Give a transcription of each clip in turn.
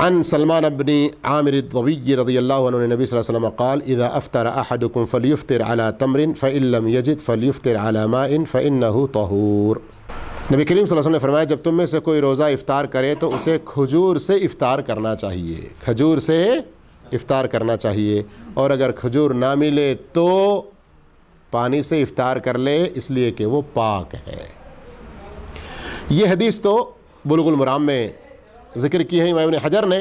عن سلمان بن عامر الضبي رضی اللہ عنہ نبی صلی اللہ علیہ وسلم قال اذا افطر احدكم فليفطر على تمر فان لم يجد فليفطر على ماء فانه طهور۔ نبی کریم صلی اللہ علیہ وسلم نے فرمایا جب تم میں سے کوئی روزہ افطار کرے تو اسے کھجور سے افطار کرنا چاہیے، کھجور سے افطار کرنا چاہیے، اور اگر کھجور نہ ملے تو پانی سے افطار کر لے، اس لیے کہ وہ پاک ہے۔ یہ حدیث تو بلوغ المرام میں ذکر کی ہے امام ابن حجر نے۔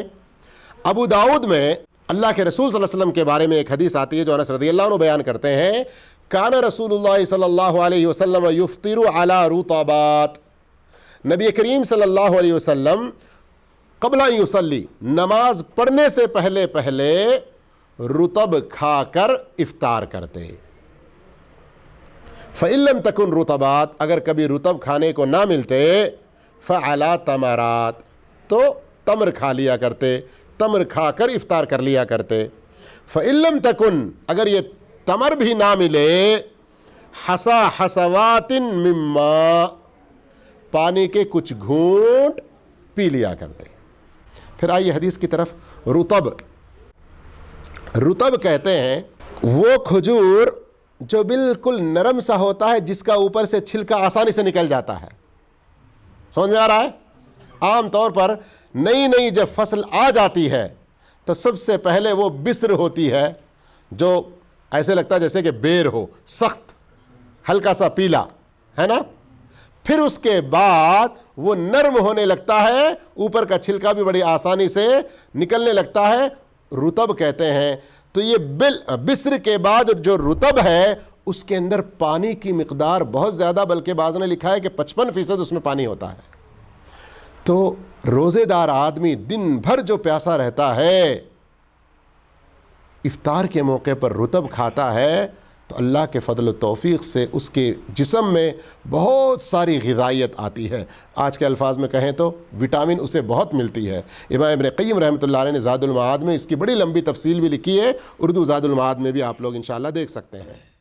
ابو داؤد میں اللہ کے رسول صلی اللہ علیہ وسلم کے بارے میں ایک حدیث آتی ہے جو انس رضی اللہ عنہ بیان کرتے ہیں، کان رسول اللہ صلی اللہ علیہ وسلم یفطر علی رطبات، نبی کریم صلی اللہ علیہ وسلم قبل ان یصلی، نماز پڑھنے سے پہلے رطب کھا کر افطار کرتے۔ فإن لم تکن رطبات، اگر کبھی رطب کھانے کو نہ ملتے، فعلی تمرات، تو تمر کھا لیا کرتے، تمر کھا کر افطار کر لیا کرتے۔ فإن لم تکن، اگر یہ تمر بھی نہ ملے، حسا حسوات من ماء، پانی کے کچھ گھونٹ پی لیا کرتے۔ پھر آئیے حدیث کی طرف۔ رطب کہتے ہیں وہ کھجور جو بالکل نرم سا ہوتا ہے، جس کا اوپر سے چھلکا آسانی سے نکل جاتا ہے۔ سمجھ میں آ رہا ہے؟ عام طور پر نئی جب فصل آ جاتی ہے تو سب سے پہلے وہ بسر ہوتی ہے، جو ایسے لگتا ہے جیسے کہ بیر ہو، سخت، ہلکا سا پیلا، ہے نا؟ پھر اس کے بعد وہ نرم ہونے لگتا ہے، اوپر کا چھلکا بھی بڑی آسانی سے نکلنے لگتا ہے، رطب کہتے ہیں۔ تو یہ بسر کے بعد جو رطب ہے اس کے اندر پانی کی مقدار بہت زیادہ، بلکہ بعض نے لکھا ہے کہ 55% اس میں پانی ہوتا ہے۔ تو روزے دار آدمی دن بھر جو پیاسا رہتا ہے، افطار کے موقع پر رطب کھاتا ہے تو اللہ کے فضل و توفیق سے اس کے جسم میں بہت ساری غذائیت آتی ہے۔ آج کے الفاظ میں کہیں تو وٹامن اسے بہت ملتی ہے۔ امام ابن قیم رحمۃ اللہ علیہ نے زاد المعاد میں اس کی بڑی لمبی تفصیل بھی لکھی ہے، اردو زاد المعاد میں بھی آپ لوگ انشاءاللہ دیکھ سکتے ہیں۔